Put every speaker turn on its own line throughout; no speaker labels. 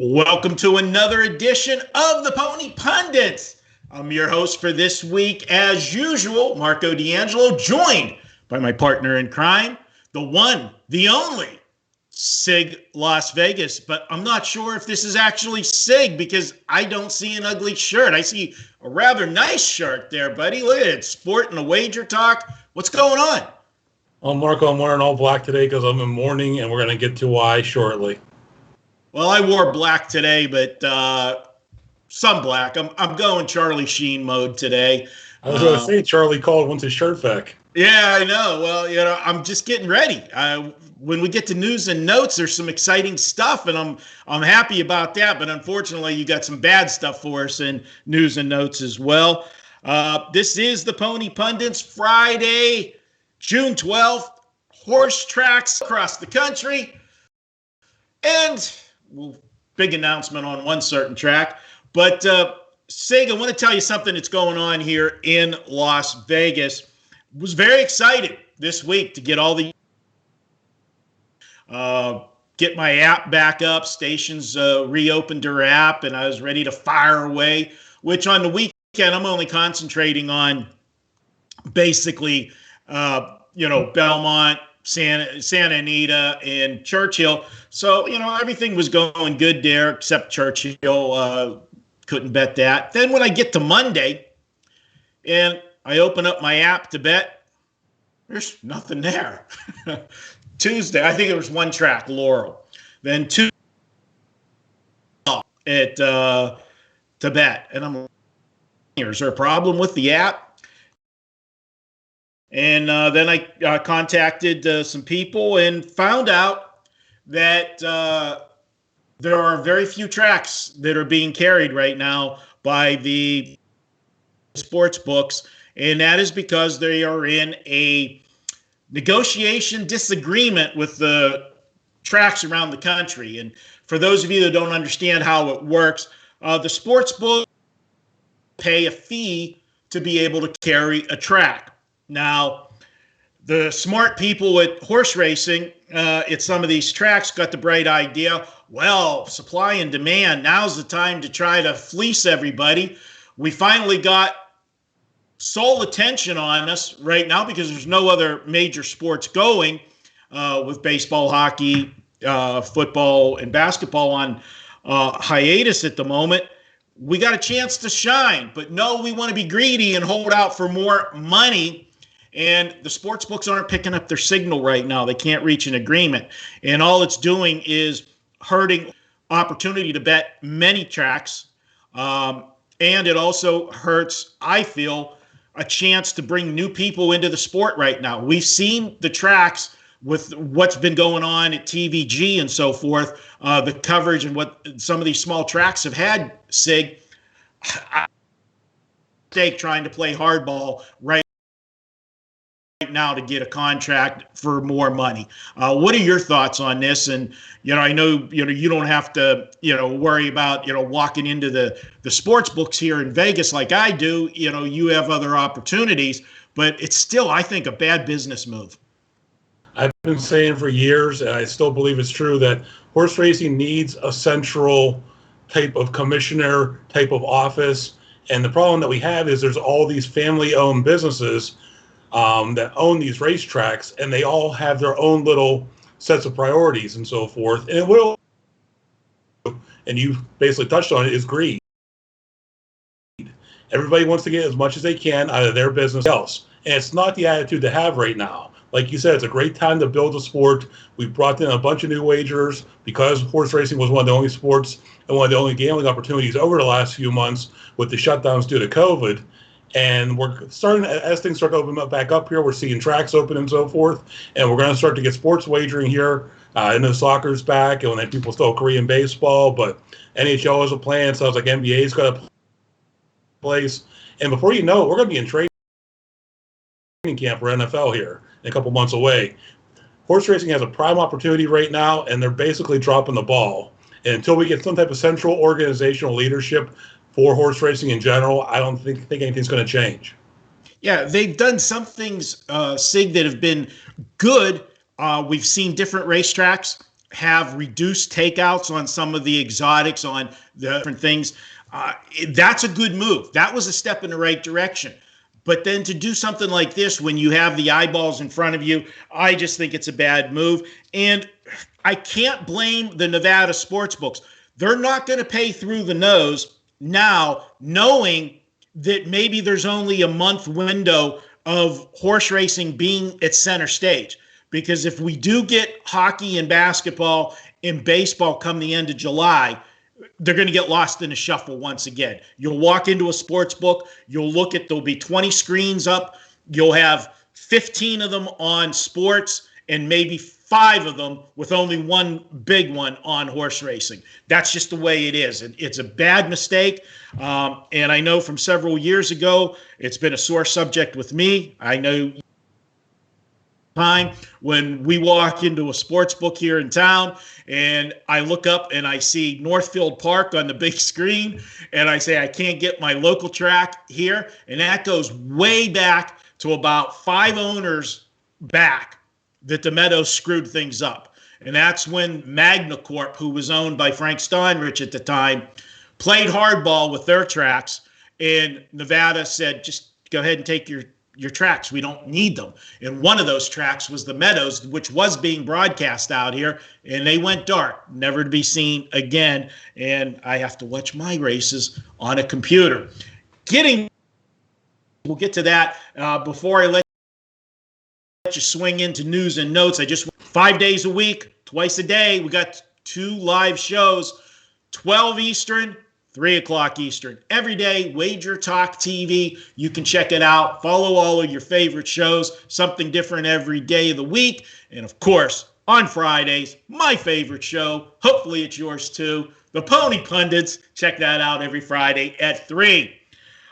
Welcome to another edition of the Pony Pundits. I'm your host for this week, as usual, Marco D'Angelo, joined by my partner in crime, the one, the only, Sig Las Vegas. But I'm not sure if this is actually Sig because I don't see an ugly shirt. I see a rather nice shirt there, buddy. Look at it, sporting a WagerTalk. What's going on?
Oh, Marco, I'm wearing all black today because I'm in mourning, and we're going to get to why shortly.
Well, I wore black today, but some black. I'm going Charlie Sheen mode today.
I was going to say Charlie called wants his shirt back.
Yeah, I know. Well, I'm just getting ready. When we get to news and notes, there's some exciting stuff, and I'm happy about that. But unfortunately, you got some bad stuff for us in news and notes as well. This is the Pony Pundits, Friday, June 12th. Horse tracks across the country, and big announcement on one certain track. But Sig, I want to tell you something that's going on here in Las Vegas. Was very excited this week to get all the get my app back up. Stations reopened their app, and I was ready to fire away. Which on the weekend I'm only concentrating on basically Belmont, Santa Anita, and Churchill. So, everything was going good there except Churchill. Couldn't bet that. Then when I get to Monday and I open up my app to bet, there's nothing there. Tuesday, I think there was one track, Laurel. Then two at to bet. And I'm like, is there a problem with the app? And then I contacted some people and found out that there are very few tracks that are being carried right now by the sports books. And that is because they are in a negotiation disagreement with the tracks around the country. And for those of you that don't understand how it works, the sports book pay a fee to be able to carry a track. Now, the smart people at horse racing at some of these tracks got the bright idea, well, supply and demand, now's the time to try to fleece everybody. We finally got sole attention on us right now because there's no other major sports going with baseball, hockey, football, and basketball on hiatus at the moment. We got a chance to shine, but no, we want to be greedy and hold out for more money. And the sports books aren't picking up their signal right now. They can't reach an agreement. And all it's doing is hurting opportunity to bet many tracks. And it also hurts, I feel, a chance to bring new people into the sport right now. We've seen the tracks with what's been going on at TVG and so forth, the coverage and what some of these small tracks have had, Sig. Trying to play hardball right now to get a contract for more money. What are your thoughts on this? And I know you don't have to worry about walking into the sports books here in Vegas like I do. You have other opportunities, but it's still, I think, a bad business move.
I've been saying for years, and I still believe it's true, that horse racing needs a central type of commissioner, type of office. And the problem that we have is there's all these family-owned businesses that own these racetracks, and they all have their own little sets of priorities and so forth. And it will, and you basically touched on it, is greed. Everybody wants to get as much as they can out of their business else. And it's not the attitude to have right now. Like you said, it's a great time to build a sport. We've brought in a bunch of new wagers because horse racing was one of the only sports and one of the only gambling opportunities over the last few months with the shutdowns due to COVID. And we're starting, as things start to open up back up here, we're seeing tracks open and so forth. And we're going to start to get sports wagering here. And the soccer's back, and then people still Korean baseball, but NHL has a plan. Sounds like NBA's got a place. And before you know it, we're going to be in training camp for NFL here in a couple months away. Horse racing has a prime opportunity right now, and they're basically dropping the ball. And until we get some type of central organizational leadership for horse racing in general, I don't think anything's going to change.
Yeah, they've done some things, Sig, that have been good. We've seen different racetracks have reduced takeouts on some of the exotics, on the different things. That's a good move. That was a step in the right direction. But then to do something like this when you have the eyeballs in front of you, I just think it's a bad move. And I can't blame the Nevada sports books. They're not going to pay through the nose now, knowing that maybe there's only a month window of horse racing being at center stage. Because if we do get hockey and basketball and baseball come the end of July, they're going to get lost in the shuffle once again. You'll walk into a sports book, you'll look at, there'll be 20 screens up, you'll have 15 of them on sports and maybe 5 of them with only one big one on horse racing. That's just the way it is. And it's a bad mistake. And I know from several years ago, it's been a sore subject with me. I know time when we walk into a sports book here in town and I look up and I see Northfield Park on the big screen and I say, I can't get my local track here. And that goes way back to about 5 owners back that the Meadows screwed things up. And that's when Magna Corp, who was owned by Frank Steinrich at the time, played hardball with their tracks. And Nevada said, just go ahead and take your tracks. We don't need them. And one of those tracks was the Meadows, which was being broadcast out here, and they went dark, never to be seen again. And I have to watch my races on a computer. We'll get to that. Before I let you swing into news and notes, 5 days a week, twice a day, we got 2 live shows, 12 Eastern, 3 o'clock Eastern. Every day, WagerTalk TV. You can check it out. Follow all of your favorite shows. Something different every day of the week. And, of course, on Fridays, my favorite show. Hopefully it's yours, too. The Pony Pundits. Check that out every Friday at 3.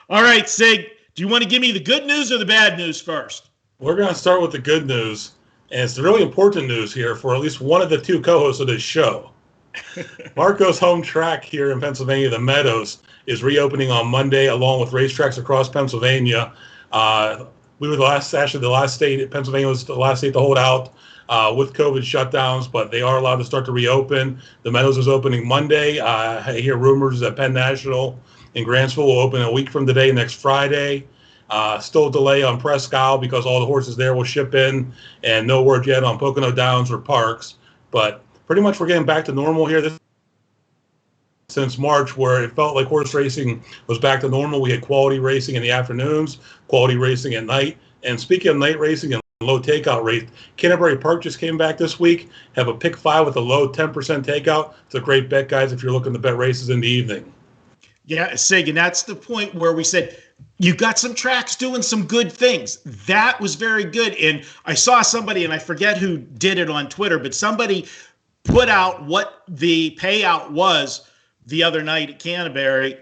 All right, Sig, do you want to give me the good news or the bad news first?
We're going to start with the good news. And it's the really important news here for at least one of the 2 co-hosts of this show. Marco's home track here in Pennsylvania, the Meadows, is reopening on Monday, along with racetracks across Pennsylvania. We were the last state. Pennsylvania was the last state to hold out with COVID shutdowns, but they are allowed to start to reopen. The Meadows is opening Monday. I hear rumors that Penn National in Grantsville will open a week from today, next Friday. Still a delay on Presque Isle because all the horses there will ship in, and no word yet on Pocono Downs or Parks, but pretty much we're getting back to normal here since March, where it felt like horse racing was back to normal. We had quality racing in the afternoons, quality racing at night. And speaking of night racing and low takeout rate, Canterbury Park just came back this week, have a pick 5 with a low 10% takeout. It's a great bet, guys, if you're looking to bet races in the evening.
Yeah, Sig, and that's the point where we said, you got some tracks doing some good things. That was very good. And I saw somebody, and I forget who did it on Twitter, but somebody put out what the payout was the other night at Canterbury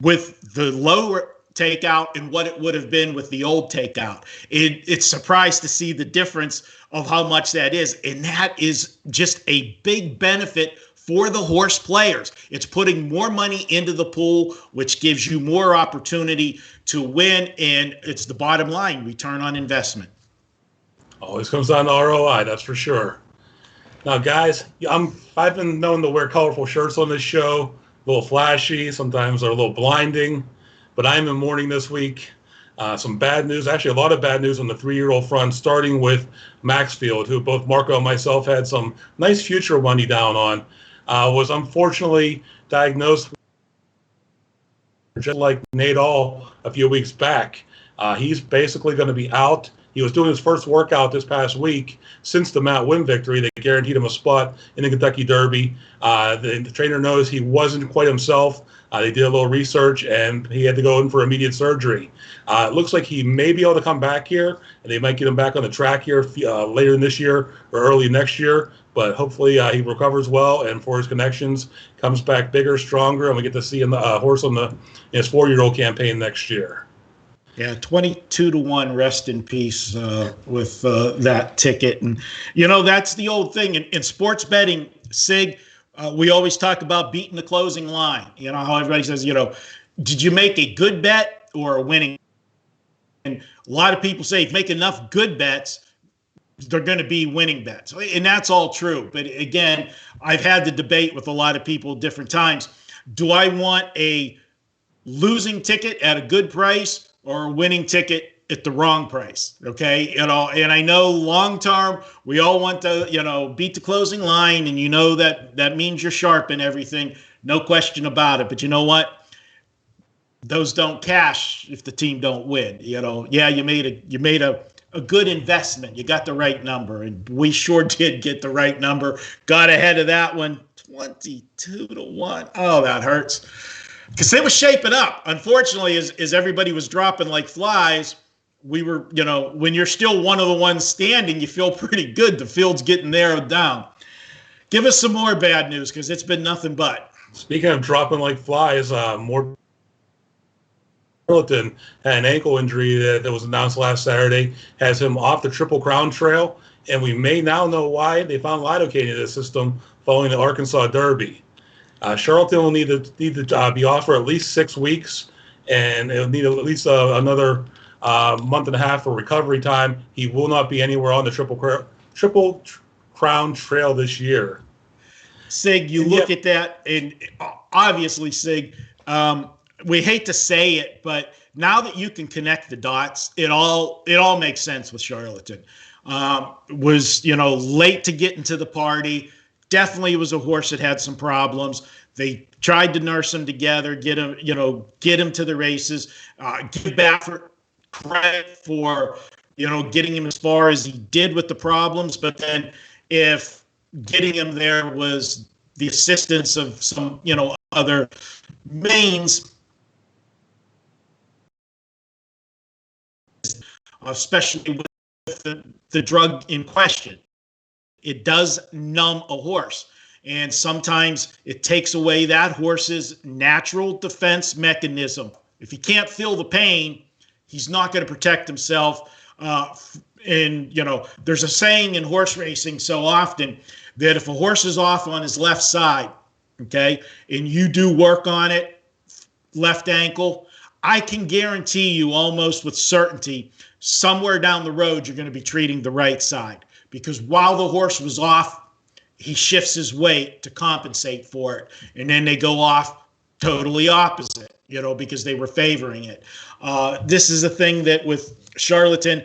with the lower takeout and what it would have been with the old takeout. It's surprised to see the difference of how much that is. And that is just a big benefit for the horse players. It's putting more money into the pool, which gives you more opportunity to win. And it's the bottom line, return on investment. Always
comes down to ROI, that's for sure. Now, guys, I've been known to wear colorful shirts on this show, a little flashy, sometimes they're a little blinding, but I'm in mourning this week. Some bad news, actually a lot of bad news on the 3-year-old front, starting with Maxfield, who both Marco and myself had some nice future money down on, was unfortunately diagnosed just like Nadal a few weeks back. He's basically going to be out. He was doing his first workout this past week since the Matt Winn victory. They guaranteed him a spot in the Kentucky Derby. The trainer knows he wasn't quite himself. They did a little research, and he had to go in for immediate surgery. It looks like he may be able to come back here, and they might get him back on the track here later in this year or early next year. But hopefully he recovers well, and for his connections, comes back bigger, stronger, and we get to see him horse on his 4-year-old campaign next year.
Yeah, 22-1, rest in peace with that ticket. And, that's the old thing. In sports betting, Sig, we always talk about beating the closing line. How everybody says, did you make a good bet or a winning? And a lot of people say if you make enough good bets, they're going to be winning bets. And that's all true. But again, I've had the debate with a lot of people at different times. Do I want a losing ticket at a good price or a winning ticket at the wrong price? Okay. And I know long term, we all want to, beat the closing line, and that means you're sharp and everything. No question about it. But you know what? Those don't cash if the team don't win. Yeah, you made a good investment. You got the right number, and we sure did get the right number. Got ahead of that one, 22-1. Oh, that hurts, because it was shaping up. Unfortunately, as everybody was dropping like flies, we were, when you're still one of the ones standing, you feel pretty good. The field's getting narrowed down. Give us some more bad news, because it's been nothing but.
Speaking of dropping like flies, more. Charlatan had an ankle injury that was announced last Saturday, has him off the Triple Crown Trail, and we may now know why. They found lidocaine in the system following the Arkansas Derby. Charlatan will need to be off for at least 6 weeks, and it'll need at least another month and a half for recovery time. He will not be anywhere on the Triple Crown Trail this year.
Sig, you look at that, and obviously, Sig, we hate to say it, but now that you can connect the dots, it all makes sense with Charlatan. Was late to get into the party. Definitely was a horse that had some problems. They tried to nurse him together, get him to the races. Give Baffert credit for getting him as far as he did with the problems, but then if getting him there was the assistance of some other means, especially with the drug in question. It does numb a horse. And sometimes it takes away that horse's natural defense mechanism. If he can't feel the pain, he's not going to protect himself. And there's a saying in horse racing so often that if a horse is off on his left side, okay, and you do work on it, left ankle, I can guarantee you almost with certainty somewhere down the road you're going to be treating the right side, because while the horse was off, he shifts his weight to compensate for it, and then they go off totally opposite, because they were favoring it. This is a thing that with Charlatan,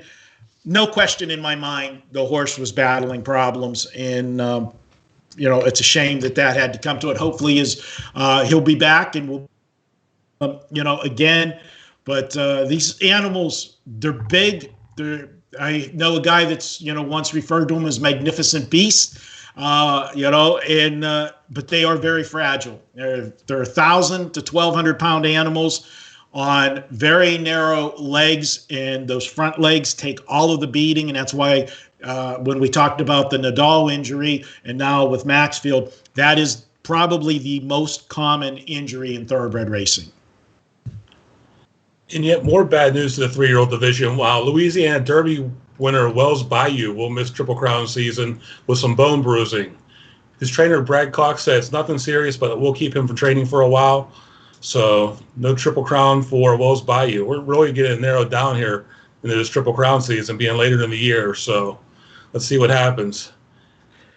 no question in my mind, the horse was battling problems, and it's a shame that had to come to it. Hopefully he'll be back and we'll again. But these animals, they're big. I know a guy that's once referred to them as magnificent beasts. But they are very fragile. They're 1,000 to 1,200 pound animals on very narrow legs, and those front legs take all of the beating, and that's why when we talked about the Nadal injury and now with Maxfield, that is probably the most common injury in thoroughbred racing.
And yet more bad news to the 3-year-old division. While Louisiana Derby winner Wells Bayou will miss Triple Crown season with some bone bruising. His trainer Brad Cox said it's nothing serious, but it will keep him from training for a while. So no Triple Crown for Wells Bayou. We're really getting narrowed down here into this Triple Crown season being later in the year. So let's see what happens.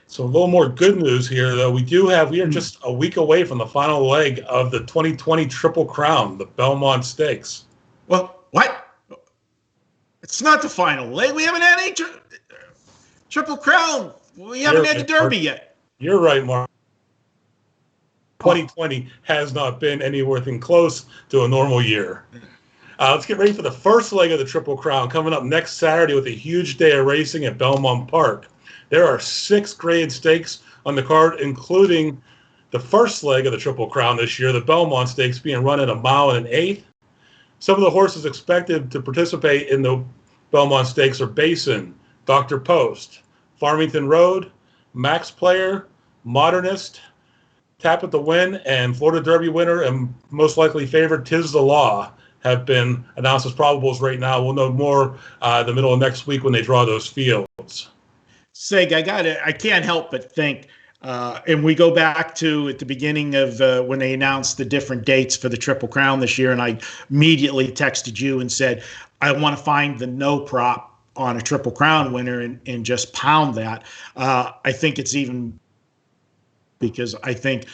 So a little more good news here, though. We are just a week away from the final leg of the 2020 Triple Crown, the Belmont Stakes.
Well, what? It's not the final leg. We haven't had any Triple Crown. We haven't had the Derby yet.
You're right, Mark. 2020 has not been anywhere close to a normal year. Let's get ready for the first leg of the Triple Crown coming up next Saturday with a huge day of racing at Belmont Park. There are 6 graded stakes on the card, including the first leg of the Triple Crown this year, the Belmont Stakes, being run at 1 1/8 miles. Some of the horses expected to participate in the Belmont Stakes are Basin, Dr. Post, Farmington Road, Max Player, Modernist, Tap at the Win, and Florida Derby winner and most likely favorite Tis the Law have been announced as probables right now. We'll know more the middle of next week when they draw those fields.
Sig, I can't help but think, and we go back to at the beginning of when they announced the different dates for the Triple Crown this year, and I immediately texted you and said, I want to find the no prop on a Triple Crown winner and just pound that. I think it's even because I think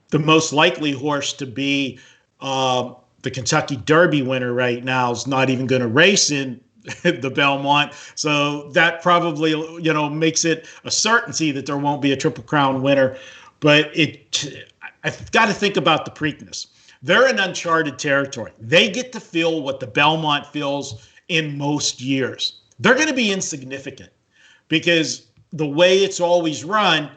the most likely horse to be the Kentucky Derby winner right now is not even going to race in the Belmont. So that probably, makes it a certainty that there won't be a Triple Crown winner. But I've got to think about the Preakness. They're in uncharted territory. They get to feel what the Belmont feels in most years. They're going to be insignificant because the way it's always run,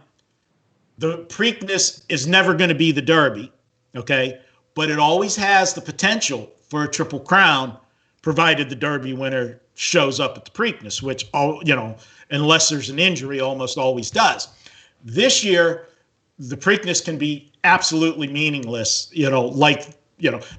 the Preakness is never going to be the Derby, okay? But it always has the potential for a Triple Crown, provided the Derby winner shows up at the Preakness, which, unless there's an injury, almost always does. This year, the Preakness can be absolutely meaningless,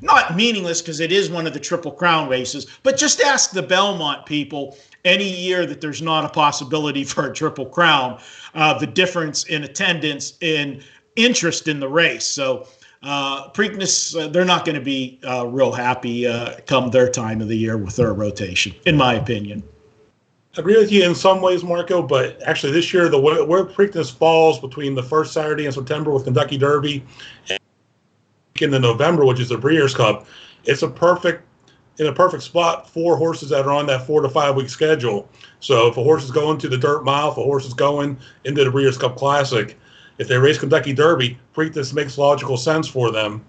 not meaningless because it is one of the Triple Crown races, but just ask the Belmont people any year that there's not a possibility for a Triple Crown, the difference in attendance and interest in the race. So Preakness, they're not going to be real happy come their time of the year with their rotation, in my opinion.
I agree with you in some ways, Marco, but actually this year, where Preakness falls between the first Saturday in September with Kentucky Derby and in the November, which is the Breeders' Cup, it's in a perfect spot for horses that are on that 4 to 5 week schedule. So if a horse is going to the Dirt Mile, if a horse is going into the Breeders' Cup Classic, if they race Kentucky Derby, Preakness makes logical sense for them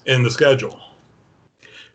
in the schedule.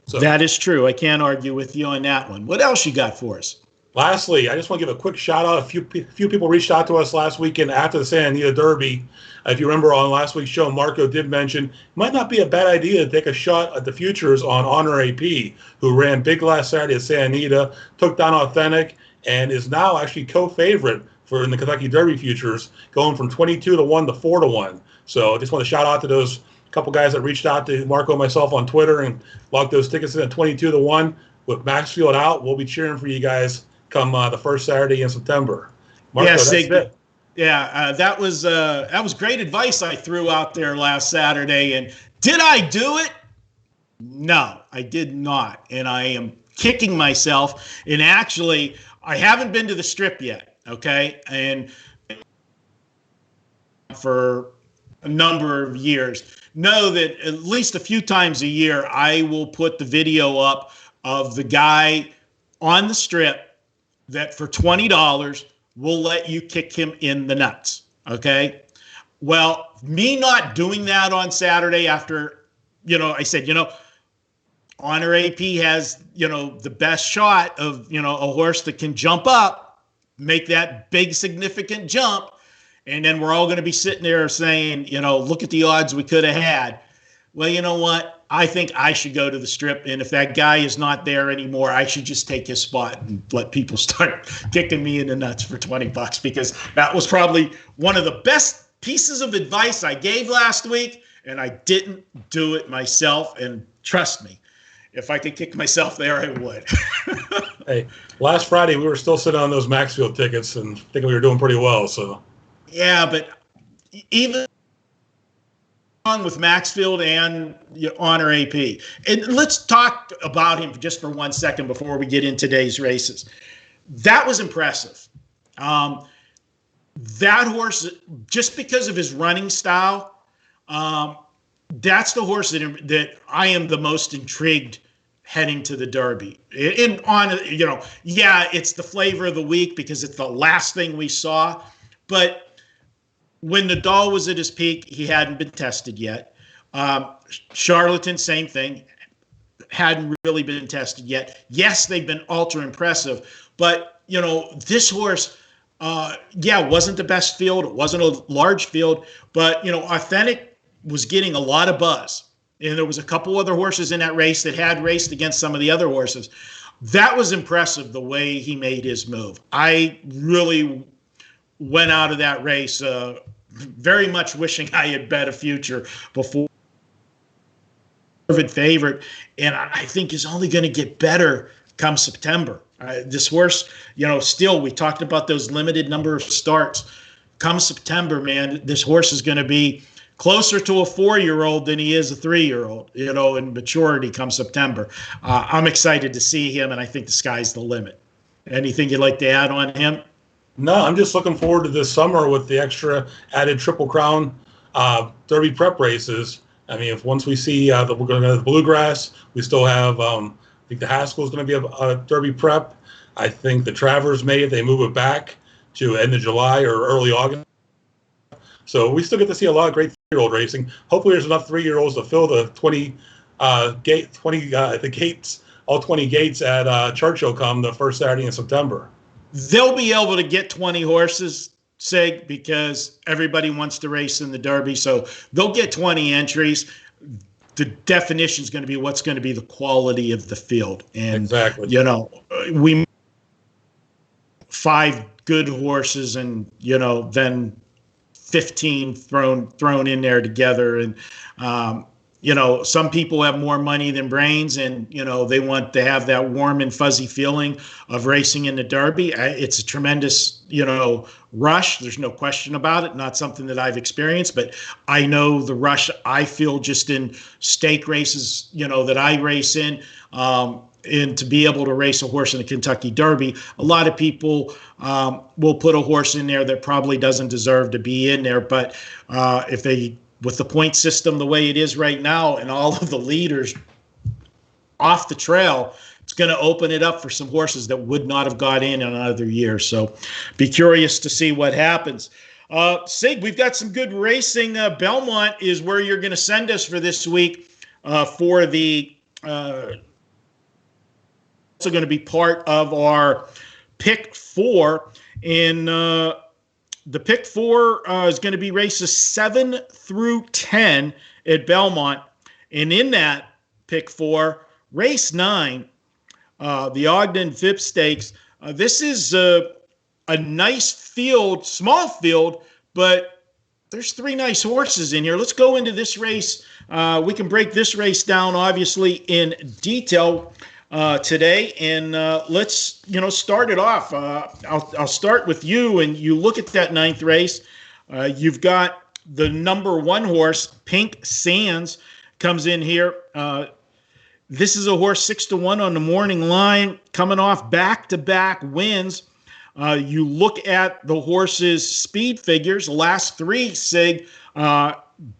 So
that is true. I can't argue with you on that one. What else you got for us?
Lastly, I just want to give a quick shout out. A few people reached out to us last weekend after the Santa Anita Derby. If you remember on last week's show, Marco did mention it might not be a bad idea to take a shot at the futures on Honor AP, who ran big last Saturday at Santa Anita, took down Authentic, and is now actually co-favorite in the Kentucky Derby futures, going from 22 to 1 to 4 to 1. So I just want to shout out to those couple guys that reached out to Marco and myself on Twitter and locked those tickets in at 22 to 1. With Maxfield out, we'll be cheering for you guys come the first Saturday in September. Marco,
yeah,
that's it.
Yeah, that was great advice I threw out there last Saturday. And did I do it? No, I did not. And I am kicking myself. And actually, I haven't been to the Strip yet, okay? And for a number of years, know that at least a few times a year, I will put the video up of the guy on the Strip that for $20 will let you kick him in the nuts, okay? Well, me not doing that on Saturday after, I said, Honor AP has, the best shot of, a horse that can jump up, make that big significant jump, and then we're all going to be sitting there saying, look at the odds we could have had. Well, you know what? I think I should go to the Strip, and if that guy is not there anymore, I should just take his spot and let people start kicking me in the nuts for $20, because that was probably one of the best pieces of advice I gave last week, and I didn't do it myself. And trust me, if I could kick myself there, I would.
Hey, last Friday we were still sitting on those Maxfield tickets and thinking we were doing pretty well. So
yeah, but even with Maxfield and Honor AP. And let's talk about him just for 1 second before we get into today's races. That was impressive. That horse, just because of his running style, that's the horse that I am the most intrigued heading to the Derby. It's the flavor of the week because it's the last thing we saw, but when Nadal was at his peak, he hadn't been tested yet. Charlatan, same thing, hadn't really been tested yet. Yes, they've been ultra impressive, but this horse, wasn't the best field. It wasn't a large field, but Authentic was getting a lot of buzz, and there was a couple other horses in that race that had raced against some of the other horses. That was impressive, the way he made his move. I really went out of that race very much wishing I had bet a future before favorite, and I think is only going to get better come September. This horse, still, we talked about those limited number of starts. Come September, man, this horse is going to be closer to a 4-year-old than he is a 3-year-old, in maturity come September. I'm excited to see him, and I think the sky's the limit. Anything you'd like to add on him?
No, I'm just looking forward to this summer with the extra added Triple Crown Derby prep races. I mean, if once we see that we're going to have the Bluegrass, we still have, I think the Haskell is going to be a Derby prep. I think the Travers may, if they move it back to end of July or early August. So we still get to see a lot of great 3-year-old racing. Hopefully there's enough 3-year-olds to fill the 20 the gates, all 20 gates at Churchill come the first Saturday in September.
They'll be able to get 20 horses, Sig, because everybody wants to race in the Derby. So they'll get 20 entries. The definition is going to be what's going to be the quality of the field. And,
exactly.
We 5 good horses and, then 15 thrown in there together. And, some people have more money than brains, and, they want to have that warm and fuzzy feeling of racing in the Derby. It's a tremendous, rush. There's no question about it. Not something that I've experienced, but I know the rush I feel just in stake races, that I race in. And to be able to race a horse in the Kentucky Derby, a lot of people will put a horse in there that probably doesn't deserve to be in there. But with the point system the way it is right now and all of the leaders off the trail, it's going to open it up for some horses that would not have got in another year. So be curious to see what happens. Sig, we've got some good racing. Belmont is where you're going to send us for this week for the also going to be part of our pick 4. And the pick 4 is going to be races 7 through 10 at Belmont. And in that pick 4, race 9, the Ogden Phipps Stakes. This is a nice field, small field, but there's 3 nice horses in here. Let's go into this race. We can break this race down, obviously, in detail today, and let's start it off. I'll start with you, and you look at that 9th race. You've got the number 1 horse, Pink Sands, comes in here. This is a horse 6-1 on the morning line, coming off back-to-back wins. You look at the horse's speed figures, the last 3, Sig,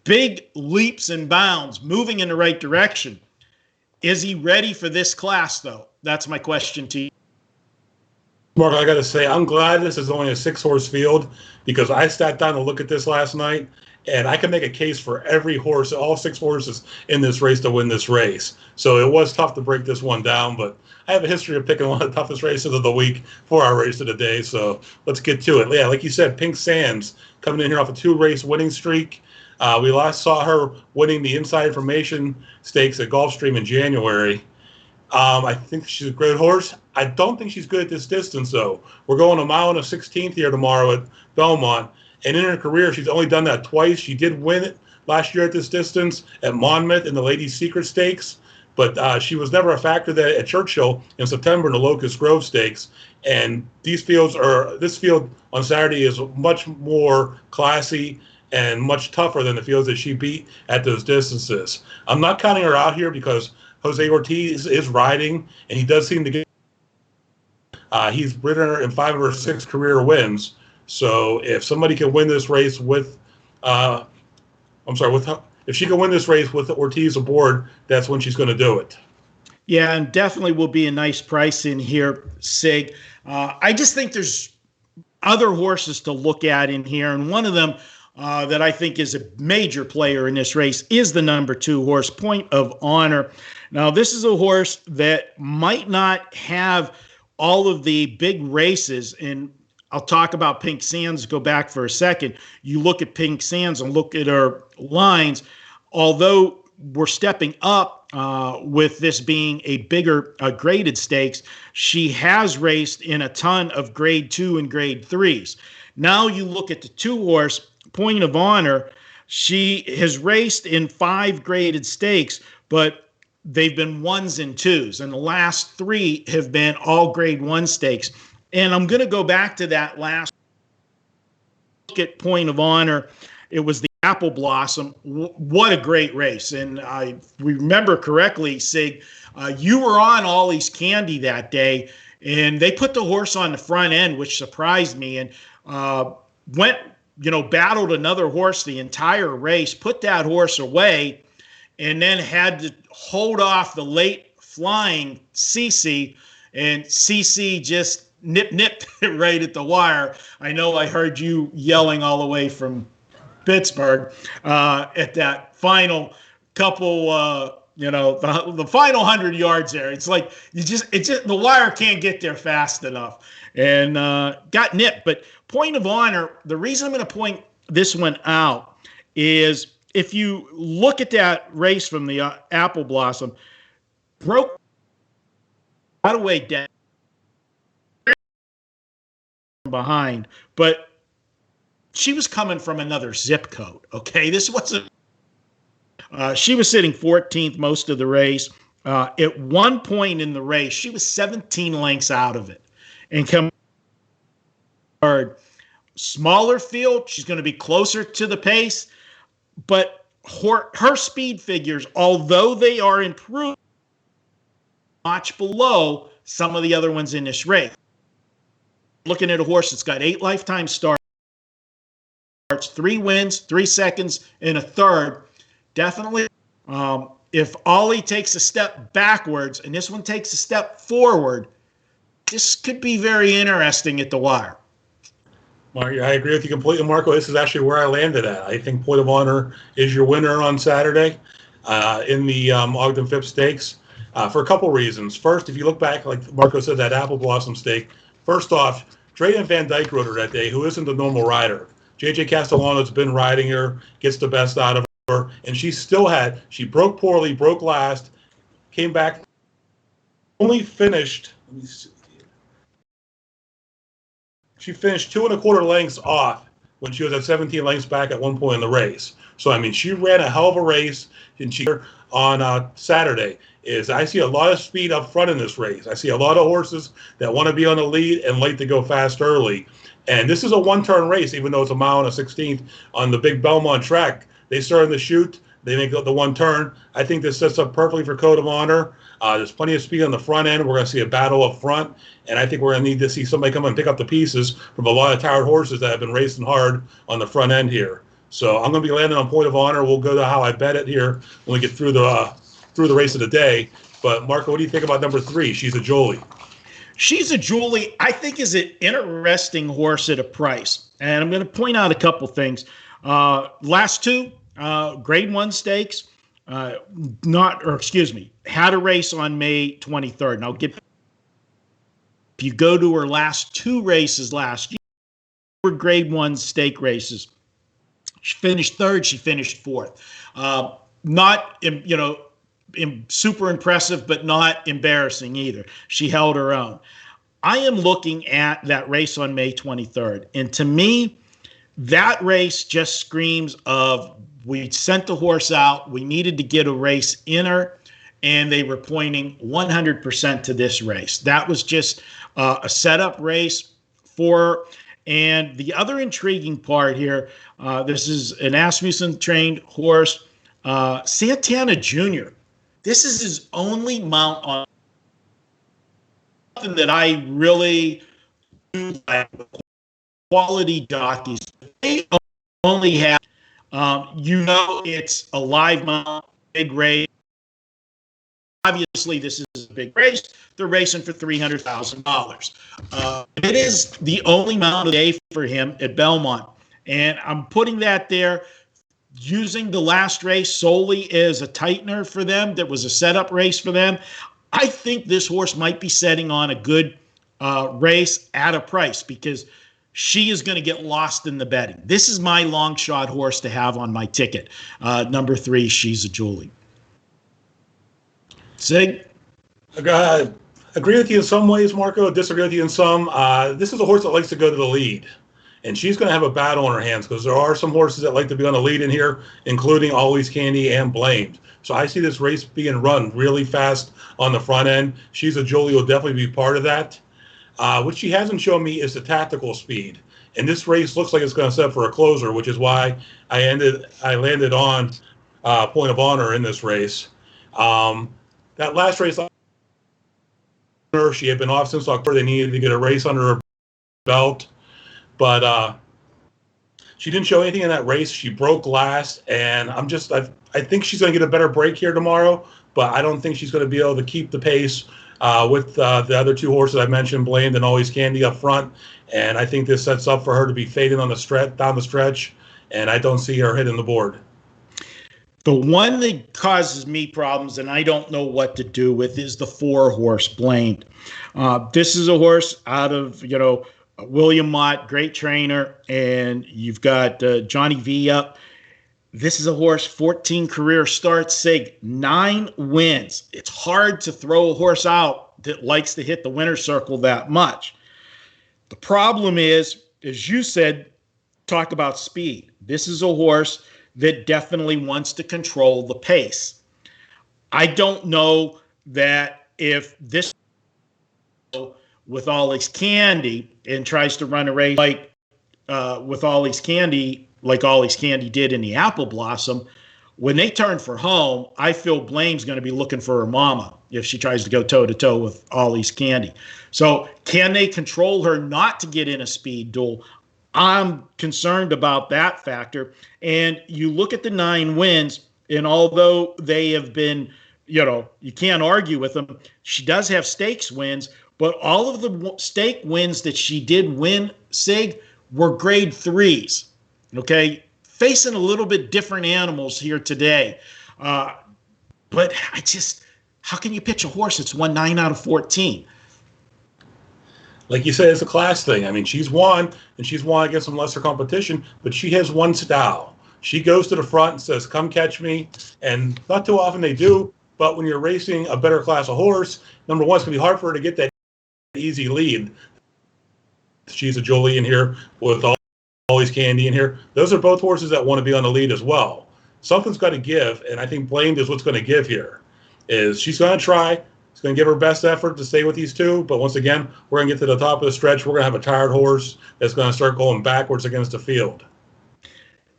big leaps and bounds, moving in the right direction. Is he ready for this class, though? That's my question to you.
Mark, I got to say, I'm glad this is only a 6-horse field, because I sat down to look at this last night, and I can make a case for every horse, all 6 horses in this race to win this race. So it was tough to break this one down, but I have a history of picking one of the toughest races of the week for our race of the day, so let's get to it. Yeah, like you said, Pink Sands coming in here off a 2-race winning streak. We last saw her winning the Inside Information Stakes at Gulfstream in January. I think she's a great horse. I don't think she's good at this distance, though. We're going 1 mile and a 16th here tomorrow at Belmont. And in her career, she's only done that twice. She did win it last year at this distance at Monmouth in the Ladies' Secret Stakes. But she was never a factor there at Churchill in September in the Locust Grove Stakes. And this field on Saturday is much more classy and much tougher than the fields that she beat at those distances. I'm not counting her out here because Jose Ortiz is riding, and he does seem to get he's ridden her in 5 of her 6 career wins. So if somebody can win this race if she can win this race with Ortiz aboard, that's when she's going to do it.
Yeah, and definitely will be a nice price in here, Sig. I just think there's other horses to look at in here, and one of them that I think is a major player in this race is the number 2 horse, Point of Honor. Now, this is a horse that might not have all of the big races, and I'll talk about Pink Sands, go back for a second. You look at Pink Sands and look at her lines, although we're stepping up with this being a bigger graded stakes, she has raced in a ton of grade 2 and grade 3s. Now you look at the 2 horse, Point of Honor. She has raced in 5 graded stakes, but they've been 1s and 2s, and the last 3 have been all grade 1 stakes. And I'm going to go back to that last look at Point of Honor. It was the Apple Blossom. What a great race. And I remember correctly, Sig, you were on Ollie's Candy that day, and they put the horse on the front end, which surprised me, and went, battled another horse the entire race, put that horse away, and then had to hold off the late flying CC, and CC just nipped it right at the wire. I know I heard you yelling all the way from Pittsburgh at that final couple, the final 100 yards there. It's like the wire can't get there fast enough, and got nipped. But point of honor, the reason I'm going to point this one out is if you look at that race from the Apple Blossom, broke out away down behind, but she was coming from another zip code. Okay, this wasn't. She was sitting 14th most of the race. At one point in the race, she was 17 lengths out of it, and come smaller field, she's going to be closer to the pace, but her speed figures, although they are improved, much below some of the other ones in this race. Looking at a horse that's got 8 lifetime starts, 3 wins, 3 seconds, and a third. Definitely, if Ollie takes a step backwards and this one takes a step forward, this could be very interesting at the wire.
I agree with you completely, Marco. This is actually where I landed at. I think Point of Honor is your winner on Saturday in the Ogden Phipps Stakes for a couple reasons. First, if you look back, like Marco said, that Apple Blossom Stake, first off, Drayden Van Dyke rode her that day, who isn't a normal rider. JJ Castellano's been riding her, gets the best out of her, and she broke poorly, broke last, came back, only finished, let me see. She finished 2 1/4 lengths off when she was at 17 lengths back at one point in the race. So, I mean, she ran a hell of a race, and she on Saturday is I see a lot of speed up front in this race. I see a lot of horses that want to be on the lead and like to go fast early. And this is a one-turn race, even though it's a mile and a 16th on the big Belmont track. They start in the chute. They make the one turn. I think this sets up perfectly for Code of Honor. There's plenty of speed on the front end. We're going to see a battle up front. And I think we're going to need to see somebody come and pick up the pieces from a lot of tired horses that have been racing hard on the front end here. So I'm going to be landing on Point of Honor. We'll go to how I bet it here when we get through the race of the day. But, Marco, what do you think about number 3? She's a Jolie.
She's a Julie, I think, is an interesting horse at a price. And I'm going to point out a couple things. Last 2 Grade 1 stakes, had a race on May 23rd. And if you go to her last 2 races last year, were Grade 1 stake races. She finished 3rd. She finished 4th. Not, super impressive, but not embarrassing either. She held her own. I am looking at that race on May 23rd. And to me, that race just screams of we sent the horse out. We needed to get a race in her, and they were pointing 100% to this race. That was just a setup race for her. And the other intriguing part here, this is an Asmussen-trained horse, Santana Jr. This is his only mount on something that I really do like. Quality jockeys. They only have, it's a live mount, big race. Obviously, this is a big race. They're racing for $300,000. It is the only mount of the day for him at Belmont. And I'm putting that there, using the last race solely as a tightener for them. That was a setup race for them. I think this horse might be setting on a good race at a price because she is going to get lost in the betting. This is my long shot horse to have on my ticket. Number 3, She's a Julie. Sig?
Agree with you in some ways, Marco. Disagree with you in some. This is a horse that likes to go to the lead. And she's going to have a battle on her hands because there are some horses that like to be on the lead in here, including Always Candy and Blamed. So I see this race being run really fast on the front end. She's a Julie will definitely be part of that. What she hasn't shown me is the tactical speed. And this race looks like it's going to set up for a closer, which is why I landed on Point of Honor in this race. That last race her. She had been off since October. They needed to get a race under her belt. But she didn't show anything in that race. She broke last, and I think she's going to get a better break here tomorrow, but I don't think she's going to be able to keep the pace with the other two horses I mentioned, Blaine and Always Candy up front. And I think this sets up for her to be fading on the stretch, down the stretch, and I don't see her hitting the board.
The one that causes me problems, and I don't know what to do with, is the 4-horse Blaine. This is a horse out of, William Mott, great trainer, and you've got Johnny V up. This is a horse, 14 career starts, Sig, 9 wins. It's hard to throw a horse out that likes to hit the winner's circle that much. The problem is, as you said, talk about speed. This is a horse that definitely wants to control the pace. I don't know that if this with Ollie's Candy and tries to run a race like with Ollie's Candy, like Ollie's Candy did in the Apple Blossom, when they turn for home, I feel Blaine's going to be looking for her mama if she tries to go toe-to-toe with Ollie's Candy. So can they control her not to get in a speed duel? I'm concerned about that factor. And you look at the 9 wins, and although they have been, you can't argue with them, she does have stakes wins, but all of the stake wins that she did win, Sig, were grade 3s. Okay? Facing a little bit different animals here today. But how can you pitch a horse that's won 9 out of 14?
Like you said, it's a class thing. I mean, she's won, and she's won against some lesser competition, but she has one style. She goes to the front and says, come catch me. And not too often they do, but when you're racing a better class of horse, number one, it's going to be hard for her to get that easy lead. She's a Jolie in here with Always Candy in here. Those are both horses that want to be on the lead as well. Something's got to give, and I think Blaine is what's going to give here. Is she's going to try. She's going to give her best effort to stay with these two, but once again, we're going to get to the top of the stretch. We're going to have a tired horse that's going to start going backwards against the field.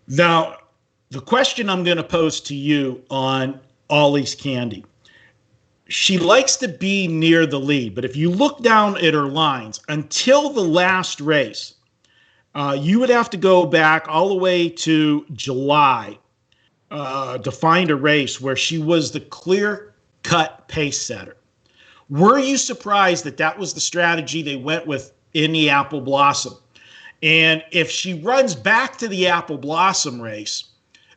Now, the question I'm going to pose to you on Ollie's Candy. She likes to be near the lead, but if you look down at her lines, until the last race, you would have to go back all the way to July to find a race where she was the clear-cut pace setter. Were you surprised that that was the strategy they went with in the Apple Blossom? And if she runs back to the Apple Blossom race,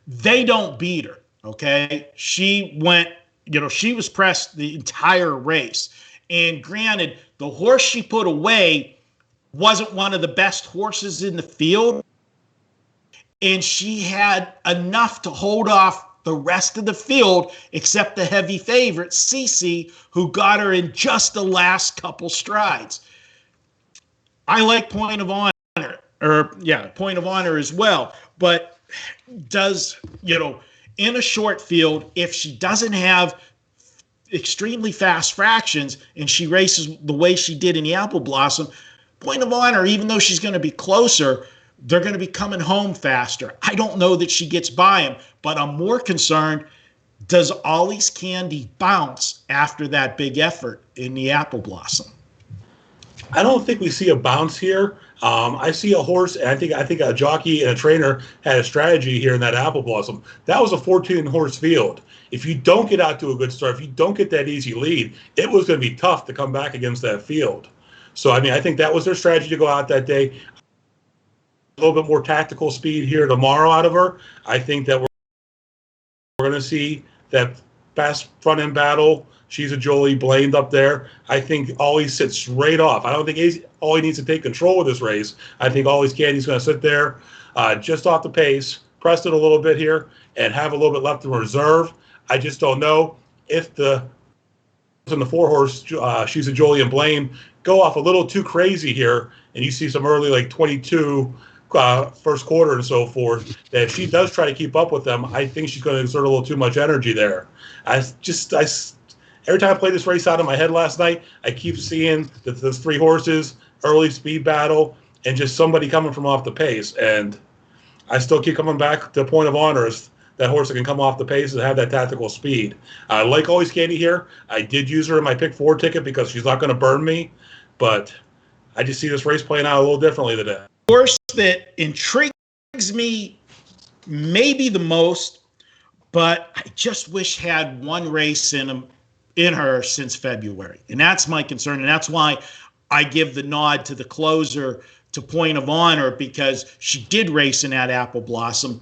they don't beat her, okay? She went, she was pressed the entire race. And granted, the horse she put away wasn't one of the best horses in the field, and she had enough to hold off the rest of the field, except the heavy favorite, Cece, who got her in just the last couple strides. I like Point of Honor, Point of Honor as well. But does, in a short field, if she doesn't have extremely fast fractions and she races the way she did in the Apple Blossom, Point of Honor, even though she's going to be closer, they're going to be coming home faster. I don't know that she gets by him, but I'm more concerned, does Ollie's Candy bounce after that big effort in the Apple Blossom?
I don't think we see a bounce here. I see a horse, and I think a jockey and a trainer had a strategy here in that Apple Blossom. That was a 14-horse field. If you don't get out to a good start, if you don't get that easy lead, it was going to be tough to come back against that field. So, I think that was their strategy to go out that day. A little bit more tactical speed here tomorrow out of her. I think that we're going to see that fast front-end battle. She's a Jolie blamed up there. I think Ollie sits right off. I don't think Ollie needs to take control of this race. I think Ollie's Candy's going to sit there just off the pace, press it a little bit here, and have a little bit left in reserve. I just don't know if in the 4-horse, She's a Jolie and Blame, go off a little too crazy here, and you see some early, like 22 first quarter and so forth, that if she does try to keep up with them, I think she's going to exert a little too much energy there. Every time I play this race out in my head last night, I keep seeing those 3 horses, early speed battle, and just somebody coming from off the pace. And I still keep coming back to Point of Honor as that horse that can come off the pace and have that tactical speed. I like Always Candy here. I did use her in my pick 4 ticket because she's not going to burn me, but I just see this race playing out a little differently today.
Horse that intrigues me maybe the most, but I just wish had one race in her since February. And that's my concern. And that's why I give the nod to the closer to Point of Honor, because she did race in that Apple Blossom.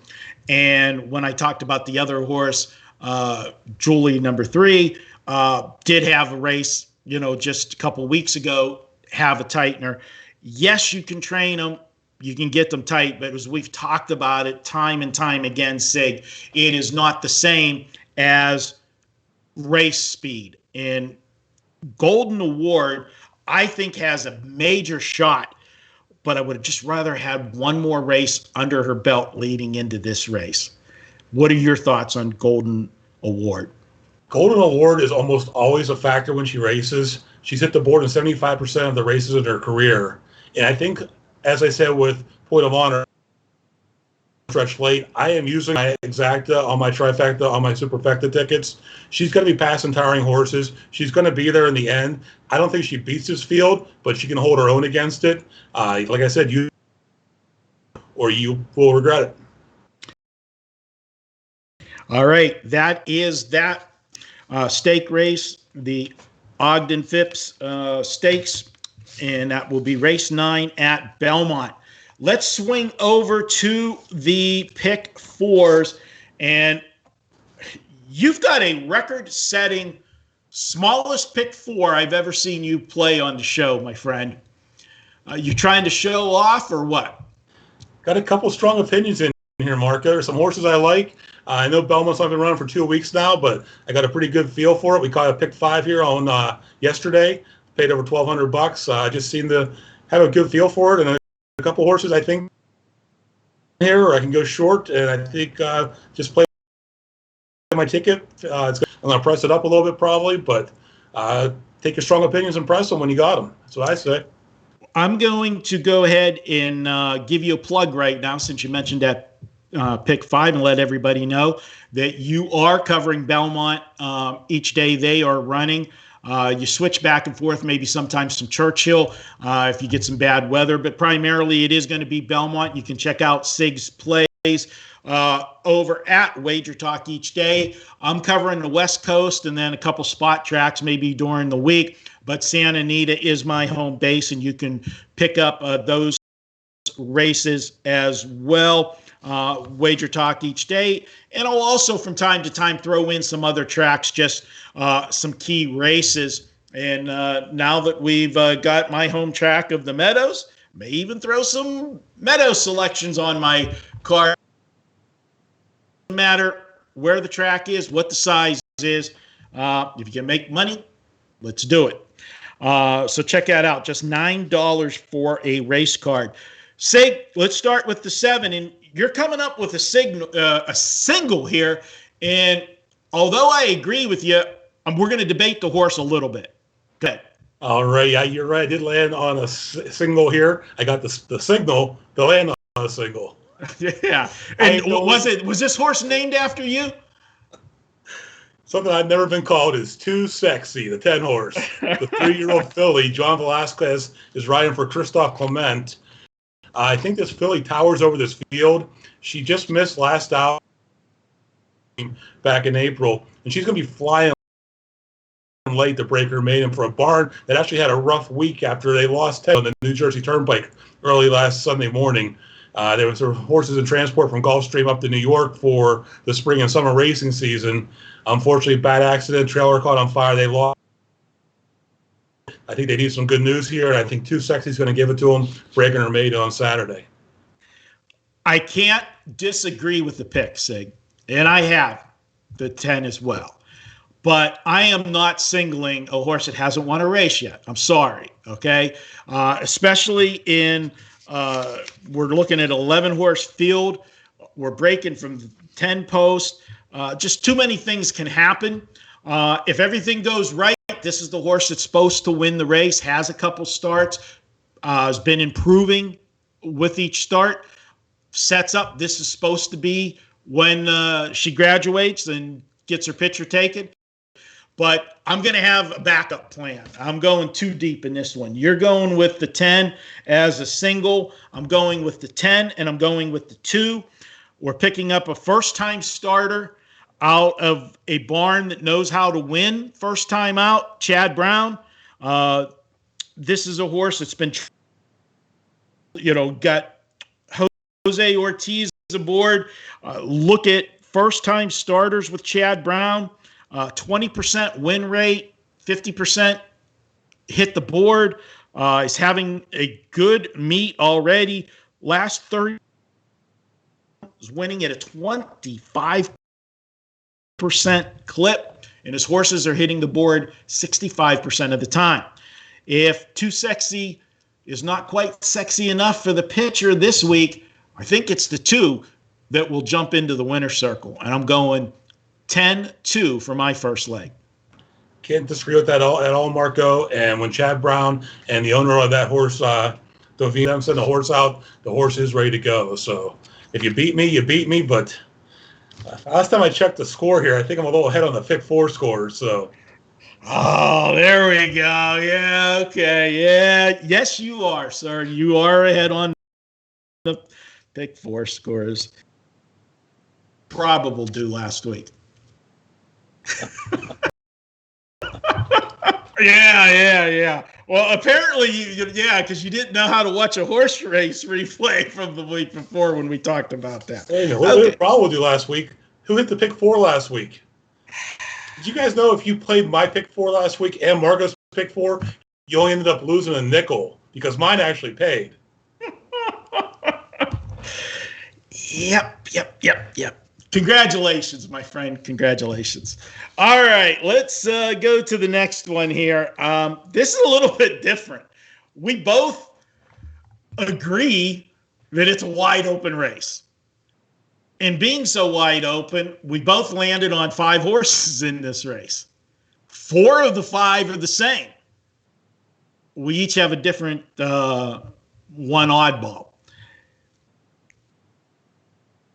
And when I talked about the other horse, Julie number 3, did have a race, just a couple of weeks ago, have a tightener. Yes, you can train them. You can get them tight, but as we've talked about it time and time again, Sig, it is not the same as race speed. And Golden Award, I think, has a major shot, but I would have just rather had one more race under her belt leading into this race. What are your thoughts on Golden Award?
Golden Award is almost always a factor when she races. She's hit the board in 75% of the races in her career. And I think, as I said with Point of Honor, stretch late, I am using my exacta on my trifecta, on my superfecta tickets. She's going to be passing tiring horses. She's going to be there in the end. I don't think she beats this field, but she can hold her own against it. Like I said, you will regret it.
All right, that is that stake race, the Ogden Phipps Stakes, and that will be race 9 at Belmont. Let's swing over to the pick 4s, and you've got a record-setting smallest pick 4 I've ever seen you play on the show, my friend. You trying to show off or what?
Got a couple strong opinions in here, Mark. There are some horses I like. I know Belmont's not been running for 2 weeks now, but I got a pretty good feel for it. We caught a pick 5 here on yesterday, paid over $1,200. I just seem to have a good feel for it, and a couple horses I think here, or I can go short, and I think just play my ticket. I'm going to press it up a little bit probably, but take your strong opinions and press them when you got them. That's what I say.
I'm going to go ahead and give you a plug right now, since you mentioned that pick 5, and let everybody know that you are covering Belmont each day they are running. You switch back and forth, maybe sometimes some Churchill if you get some bad weather, but primarily it is going to be Belmont. You can check out Sig's plays over at WagerTalk each day. I'm covering the West Coast and then a couple spot tracks maybe during the week, but Santa Anita is my home base, and you can pick up those races as well. WagerTalk each day, and I'll also from time to time throw in some other tracks, just some key races. And now that we've got my home track of the Meadows, may even throw some Meadow selections on my card. No matter where the track is, what the size is, if you can make money, let's do it. So check that out. Just $9 for a race card. Sig, let's start with the 7, and you're coming up with a single here. And although I agree with you, we're going to debate the horse a little bit. Good.
All right. Yeah, you're right. I did land on a single here. I got the signal to land on a single.
Yeah. And was this horse named after you?
Something I've never been called is Too Sexy, the 10 horse. The 3-year-old filly, John Velasquez, is riding for Christophe Clement. I think this filly towers over this field. She just missed last out back in April, and she's going to be flying late to break her maiden for a barn that actually had a rough week after they lost 10 on the New Jersey Turnpike early last Sunday morning. There was horses in transport from Gulfstream up to New York for the spring and summer racing season. Unfortunately, bad accident, trailer caught on fire. They lost. I think they need some good news here, and I think Too Sexy is going to give it to them, breaking her maiden on Saturday.
I can't disagree with the pick, Sig, and I have the 10 as well. But I am not singling a horse that hasn't won a race yet. I'm sorry, okay? Especially in we're looking at 11-horse field. We're breaking from 10 posts. Just too many things can happen. If everything goes right, this is the horse that's supposed to win the race, has a couple starts, has been improving with each start, sets up. This is supposed to be when she graduates and gets her picture taken. But I'm going to have a backup plan. I'm going too deep in this one. You're going with the 10 as a single. I'm going with the 10, and I'm going with the 2. We're picking up a first-time starter out of a barn that knows how to win first time out, Chad Brown. This is a horse that's been, got Jose Ortiz aboard. Look at first-time starters with Chad Brown. 20% win rate, 50% hit the board. Is having a good meet already. Last 30 is winning at a 25% clip, and his horses are hitting the board 65% of the time. If Too Sexy is not quite sexy enough for the pitcher this week, I think it's the 2 that will jump into the winner's circle, and I'm going 10-2 for my first leg.
Can't disagree with that at all, Marco. And when Chad Brown and the owner of that horse, Dovine, send the horse out, the horse is ready to go. So if you beat me, you beat me. But last time I checked the score here, I think I'm a little ahead on the Pick 4 score. So.
Oh, there we go. Yeah, okay. Yeah. Yes, you are, sir. You are ahead on the Pick 4 scores. Probable due last week. Yeah. Well, apparently, because you didn't know how to watch a horse race replay from the week before when we talked about that.
Hey, what did the problem do last week? Who hit the Pick 4 last week? Did you guys know if you played my Pick 4 last week and Marco's Pick 4, you only ended up losing a nickel because mine actually paid?
Yep. Congratulations, my friend. Congratulations. All right, let's go to the next one here. This is a little bit different. We both agree that it's a wide open race. And being so wide open, we both landed on 5 horses in this race. 4 of the 5 are the same. We each have a different one oddball.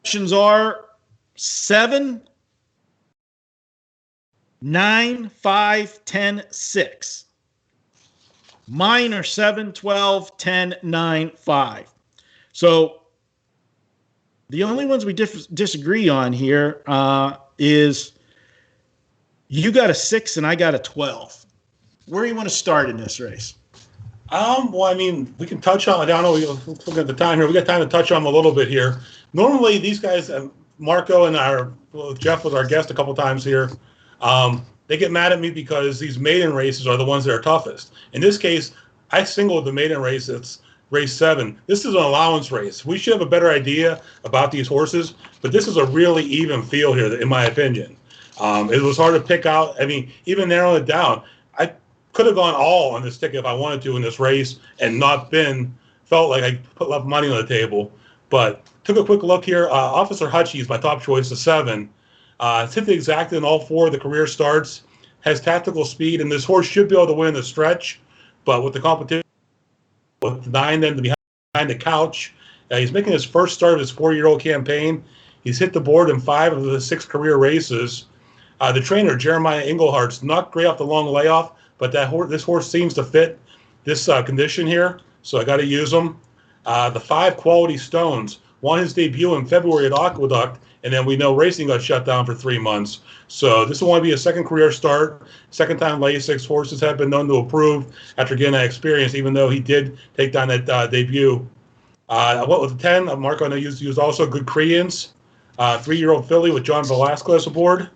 Options are 7, 9, 5, 10, 6. Mine are 7, 12, 10, 9, 5. So the only ones we disagree on here is you got a 6 and I got a 12. Where do you want to start in this race?
Well, I mean, we can touch on, I don't know, look at the time here. We got time to touch on them a little bit here. Normally, these guys, Marco and Jeff was our guest a couple times here. They get mad at me because these maiden races are the ones that are toughest. In this case, I singled the maiden race. It's race 7. This is an allowance race. We should have a better idea about these horses, but this is a really even field here, in my opinion. It was hard to pick out. I mean, even narrowing it down, I could have gone all on this ticket if I wanted to in this race and not felt like I put enough money on the table. But took a quick look here. Officer Hutchie is my top choice, the 7. It's hit the exact in all 4 of the career starts. Has tactical speed, and this horse should be able to win the stretch. But with the competition, with the 9 then behind the couch, he's making his first start of his 4-year-old campaign. He's hit the board in 5 of the 6 career races. The trainer, Jeremiah Englehart's not great off the long layoff, but this horse seems to fit this condition here, so I got to use him. The 5 Quality Stones won his debut in February at Aqueduct, and then we know racing got shut down for 3 months. So this will only be a second career start. Second time Lasix horses have been known to approve after getting that experience, even though he did take down that debut. I went with the 10. Marco, I know used also good credence. 3-year-old filly with John Velasquez aboard.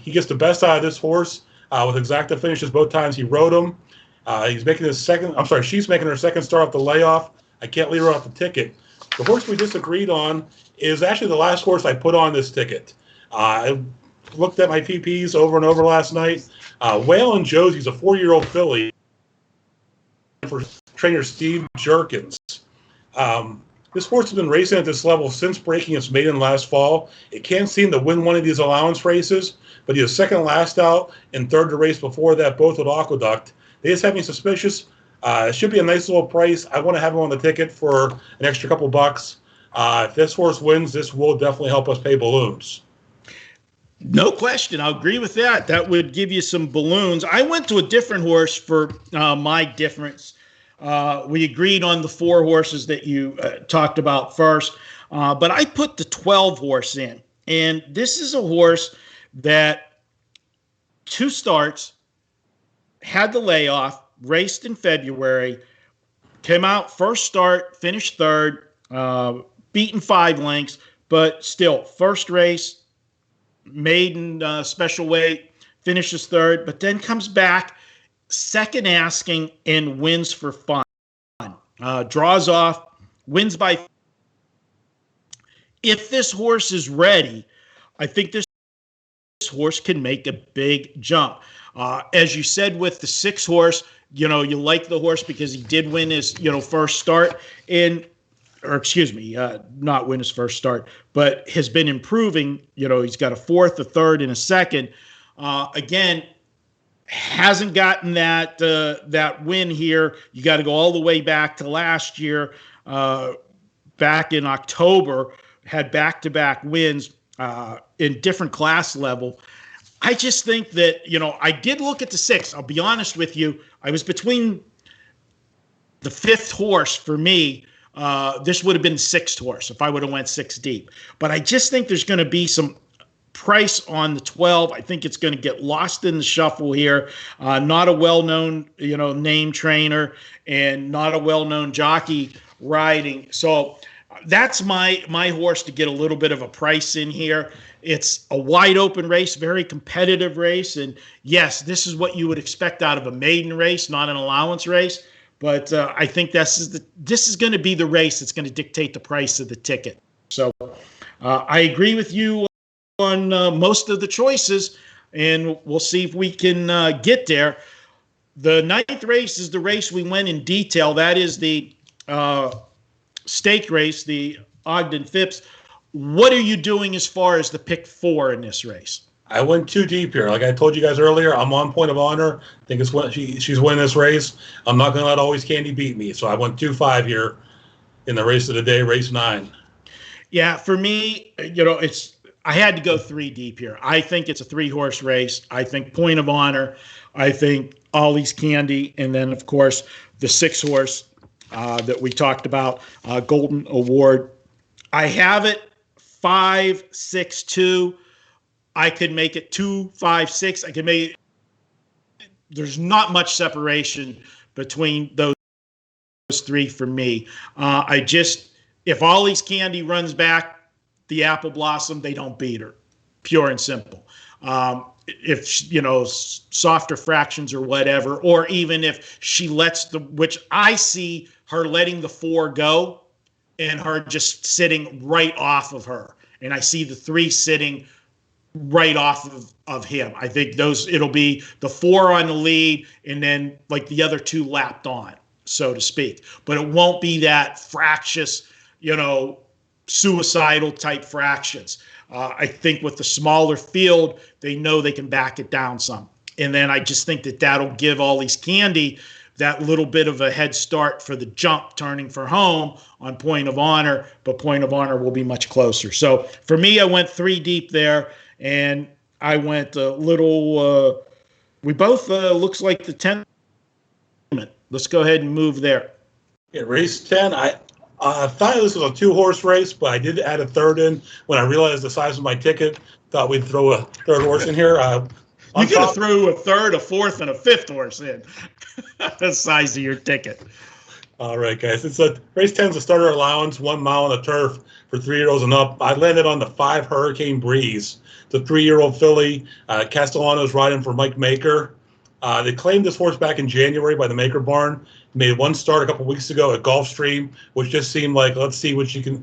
He gets the best out of this horse with exacta finishes both times he rode him. She's making her second start off the layoff. I can't leave her off the ticket. The horse we disagreed on is actually the last horse I put on this ticket. I looked at my PPs over and over last night. Whale and Josie's a 4-year-old filly for trainer Steve Jerkins. This horse has been racing at this level since breaking its maiden last fall. It can't seem to win one of these allowance races, but he was second last out and third the race before that, both with Aqueduct. They just have me suspicious. It should be a nice little price. I want to have him on the ticket for an extra couple bucks. If this horse wins, this will definitely help us pay balloons.
No question. I'll agree with that. That would give you some balloons. I went to a different horse for my difference. We agreed on the 4 horses that you talked about first, but I put the 12 horse in. And this is a horse that 2 starts, had the layoff, raced in February, came out first start, finished third, beaten 5 lengths, but still first race, maiden special weight, finishes third, but then comes back second asking and wins for fun. Draws off, wins by. If this horse is ready, I think this horse can make a big jump. As you said with the 6 horse, you like the horse because he did win his, first start not win his first start, but has been improving. He's got a 4th, a 3rd, and a 2nd. Again, hasn't gotten that win here. You got to go all the way back to last year, back in October, had back-to-back wins in different class level. I just think that, I did look at the 6. I'll be honest with you. I was between the 5th horse for me. This would have been 6th horse if I would have went 6 deep. But I just think there's going to be some price on the 12. I think it's going to get lost in the shuffle here. Not a well-known, name trainer and not a well-known jockey riding. So that's my horse to get a little bit of a price in here. It's a wide open race, very competitive race. And yes, this is what you would expect out of a maiden race, not an allowance race. But I think this is going to be the race that's going to dictate the price of the ticket. So I agree with you on most of the choices, and we'll see if we can get there. The 9th race is the race we went in detail. That is the stake race, the Ogden Phipps. What are you doing as far as the pick 4 in this race?
I went 2 deep here. Like I told you guys earlier, I'm on Point of Honor. I think it's when she's winning this race. I'm not going to let Always Candy beat me. So I went 2-5 here in the race of the day, race 9.
Yeah, for me, I had to go 3 deep here. I think it's a 3-horse race. I think Point of Honor. I think Ollie's Candy. And then, of course, the 6-horse that we talked about, Golden Award. I have it 5-6-2. I could make it 2-5-6. I could make it. There's not much separation between those 3 for me. If Ollie's Candy runs back the Apple Blossom, they don't beat her. Pure and simple. If, softer fractions or whatever, or even if she lets which I see her letting the 4 go and her just sitting right off of her. And I see the 3 sitting right off of him. I think it'll be the 4 on the lead and then like the other 2 lapped on, so to speak. But it won't be that fractious, suicidal type fractions. I think with the smaller field, they know they can back it down some. And then I just think that'll give Ollie's Candy that little bit of a head start for the jump turning for home on Point of Honor, but Point of Honor will be much closer. So for me, I went 3 deep there. And I went a little, we both, looks like the 10th. Let's go ahead and move there.
Yeah, race 10, I thought this was a 2-horse race, but I did add a 3rd in when I realized the size of my ticket. Thought we'd throw a 3rd horse in here.
You could have threw a 3rd, a 4th, and a 5th horse in. The size of your ticket.
All right, guys. It's race 10 is a starter allowance, 1 mile on the turf for 3-year-olds and up. I landed on the 5 Hurricane Breeze. The 3-year-old filly. Castellano's riding for Mike Maker. They claimed this horse back in January by the Maker Barn. Made 1 start a couple weeks ago at Gulfstream, which just seemed like, let's see what she can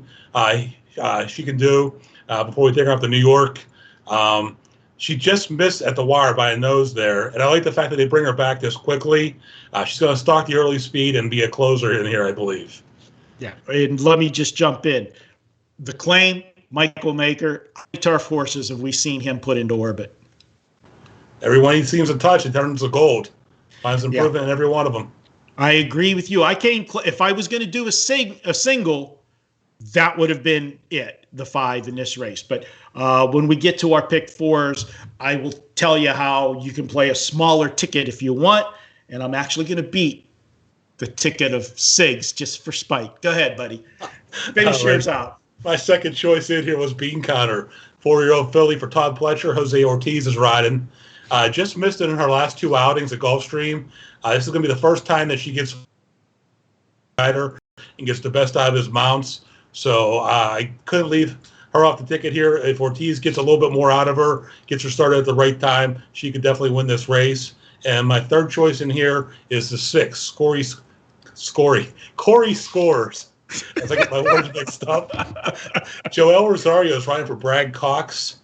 do before we take her off to New York. She just missed at the wire by a nose there, and I like the fact that they bring her back this quickly. She's going to stalk the early speed and be a closer in here, I believe.
Yeah, and let me just jump in. The claim, Michael Maker, how many turf horses have we seen him put into orbit?
Everyone he seems to touch, it turns to gold. Finds improvement in every one of them.
I agree with you. If I was going to do a single, that would have been it, the 5 in this race. But when we get to our pick 4s, I will tell you how you can play a smaller ticket if you want, and I'm actually going to beat the ticket of Sigs just for spite. Go ahead, buddy. Finish yours out.
My second choice in here was Bean Counter, 4-year-old filly for Todd Pletcher. Jose Ortiz is riding. Just missed it in her last 2 outings at Gulfstream. This is going to be the first time that she gets rider and gets the best out of his mounts. So I couldn't leave her off the ticket here. If Ortiz gets a little bit more out of her, gets her started at the right time, she could definitely win this race. And my third choice in here is the 6, Corey Scores. As I get my words mixed up. Joelle Rosario is riding for Bragg Cox.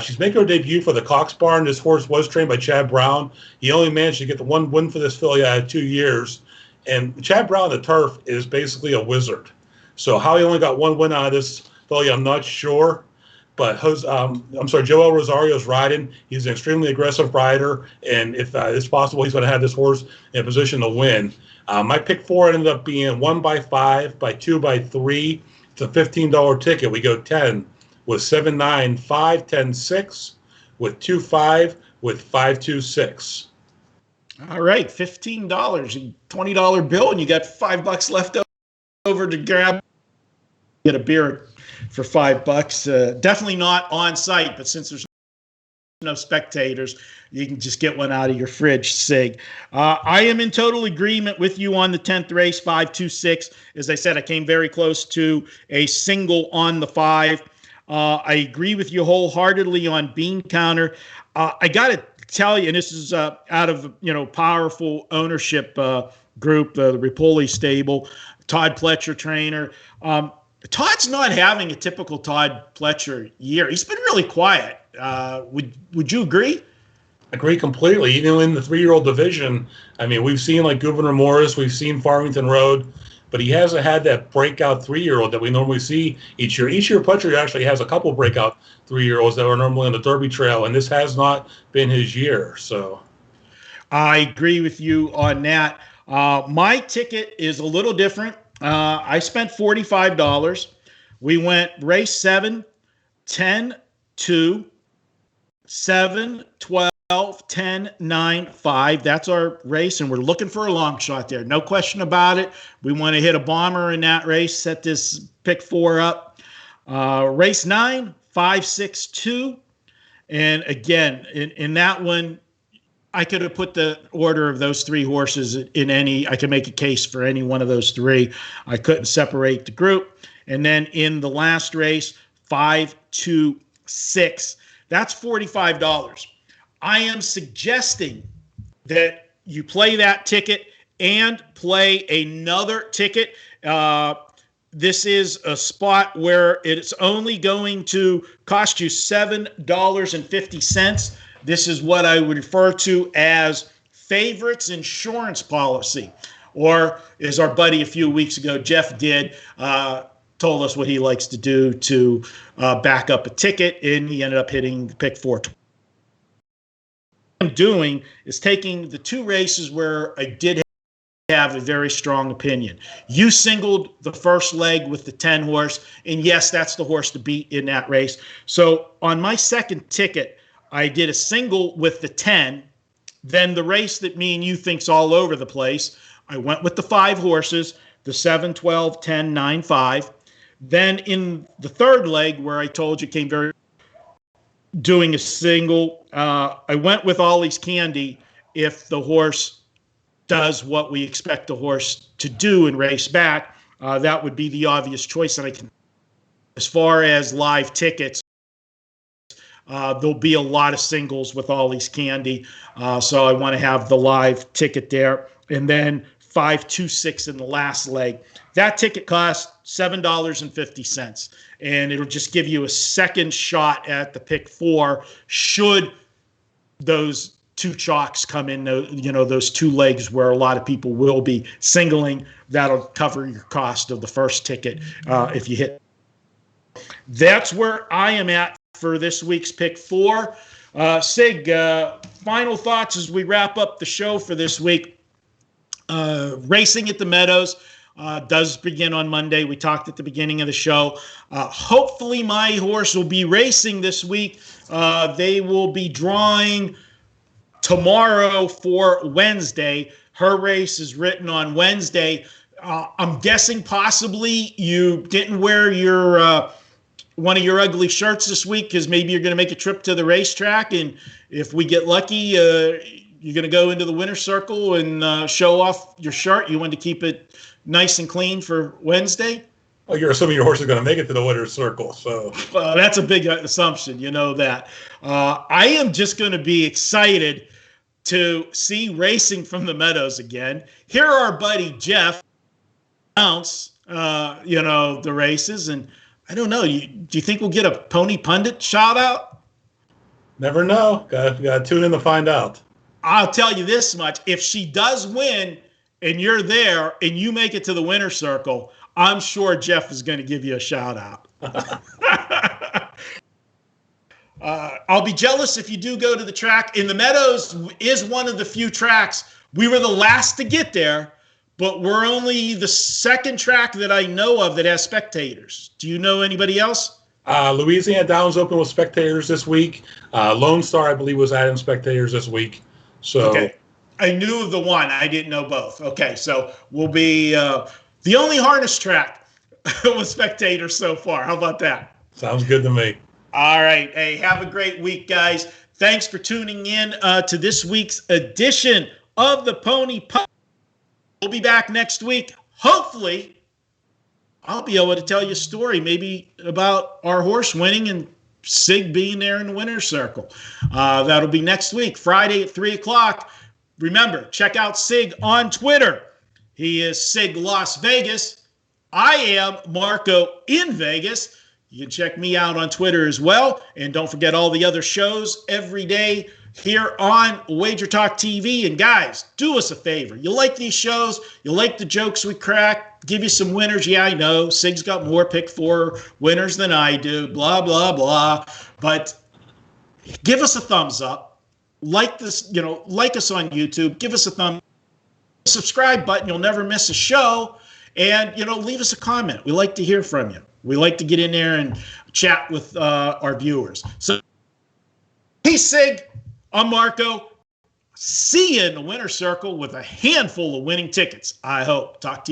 She's making her debut for the Cox Barn. This horse was trained by Chad Brown. He only managed to get the 1 win for this filly out of 2 years. And Chad Brown, the turf, is basically a wizard. So how he only got 1 win out of this filly, I'm not sure. But Joel Rosario's riding. He's an extremely aggressive rider, and if it's possible, he's going to have this horse in a position to win. My pick 4 ended up being 1 by 5, by 2 by 3. It's a $15 ticket. We go 10 with 7, 9, 5, 10, 6, with 2, 5, with 5, 2, 6.
All right, $15, a $20 bill, and you got $5 left over to grab. Get a beer for $5. Definitely not on site, but since there's no spectators, you can just get one out of your fridge, Sig. I am in total agreement with you on the 10th race, 5-2-6. As I said, I came very close to a single on the 5. I agree with you wholeheartedly on Bean Counter. I got to tell you, and this is out of powerful ownership group, the Ripoli stable, Todd Pletcher trainer. Todd's not having a typical Todd Pletcher year. He's been really quiet. Would you agree?
Agree completely. Even in the 3-year-old division, I mean, we've seen like Gouverneur Morris, we've seen Farmington Road, but he hasn't had that breakout 3-year-old that we normally see each year. Each year, Pletcher actually has a couple breakout 3-year-olds that are normally on the Derby Trail, and this has not been his year. So,
I agree with you on that. My ticket is a little different. I spent $45. We went race 7, 10, 2, 7, 12, 10, 9, 5. That's our race, and we're looking for a long shot there. No question about it. We want to hit a bomber in that race, set this pick 4 up. Race 9, 5, 6, 2. And again, in that one, I could have put the order of those 3 horses in any. I could make a case for any one of those 3. I couldn't separate the group. And then in the last race, 5, 2, 6. That's $45. I am suggesting that you play that ticket and play another ticket. This is a spot where it's only going to cost you $7.50. This is what I would refer to as favorites insurance policy, or as our buddy a few weeks ago, Jeff did, told us what he likes to do to back up a ticket, and he ended up hitting pick 4. What I'm doing is taking the 2 races where I did have a very strong opinion. You singled the first leg with the 10 horse, and yes, that's the horse to beat in that race. So on my second ticket, I did a single with the 10. Then the race that me and you think's all over the place, I went with the 5 horses, the 7, 12, 10, 9, 5. Then in the third leg, where I told you came very doing a single, I went with Ollie's Candy if the horse does what we expect the horse to do and race back. That would be the obvious choice. And I can, as far as live tickets, there'll be a lot of singles with Ollie's Candy. So I want to have the live ticket there. And then 5, 2, 6 in the last leg. That ticket costs $7.50. And it'll just give you a second shot at the pick 4 should those 2 chalks come in, those 2 legs where a lot of people will be singling. That'll cover your cost of the first ticket if you hit. That's where I am at for this week's pick 4. Sig, final thoughts as we wrap up the show for this week. Racing at the Meadows. does begin on Monday. We talked at the beginning of the show. Hopefully my horse will be racing this week. They will be drawing tomorrow for Wednesday. Her race is written on Wednesday. I'm guessing possibly you didn't wear your one of your ugly shirts this week because maybe you're going to make a trip to the racetrack, and if we get lucky, you're going to go into the winner's circle and show off your shirt. You want to keep it nice and clean for Wednesday?
Well, you're assuming your horse is going to make it to the winner's circle, so
that's a big assumption. You know that. I am just going to be excited to see racing from the meadows again. Hear our buddy Jeff announce, the races, and I don't know. Do you think we'll get a Pony Pundit shout out?
Never know. Got to tune in to find out.
I'll tell you this much: if she does win, and you're there, and you make it to the winner's circle, I'm sure Jeff is going to give you a shout out. I'll be jealous if you do go to the track. In the Meadows is one of the few tracks. We were the last to get there, but we're only the second track that I know of that has spectators. Do you know anybody else?
Louisiana Downs Open with spectators this week. Lone Star, I believe, was adding spectators this week. So
okay. I knew of the one. I didn't know both. Okay, so we'll be the only harness track with spectators so far. How about that?
Sounds good to me.
All right. Hey, have a great week, guys. Thanks for tuning in to this week's edition of the Pony Pundits. We'll be back next week. Hopefully, I'll be able to tell you a story maybe about our horse winning and Sig being there in the winner's circle. That'll be next week, Friday at 3 o'clock. Remember, check out Sig on Twitter. He is Sig Las Vegas. I am Marco in Vegas. You can check me out on Twitter as well. And don't forget all the other shows every day here on WagerTalk TV. And guys, do us a favor. You like these shows? You like the jokes we crack? Give you some winners. Yeah, I know. Sig's got more pick 4 winners than I do. Blah, blah, blah. But give us a thumbs up. Like this, like us on YouTube. Give us a thumb. Subscribe button. You'll never miss a show. And, leave us a comment. We like to hear from you. We like to get in there and chat with our viewers. So, he's Sig. I'm Marco. See you in the winner's circle with a handful of winning tickets, I hope. Talk to you.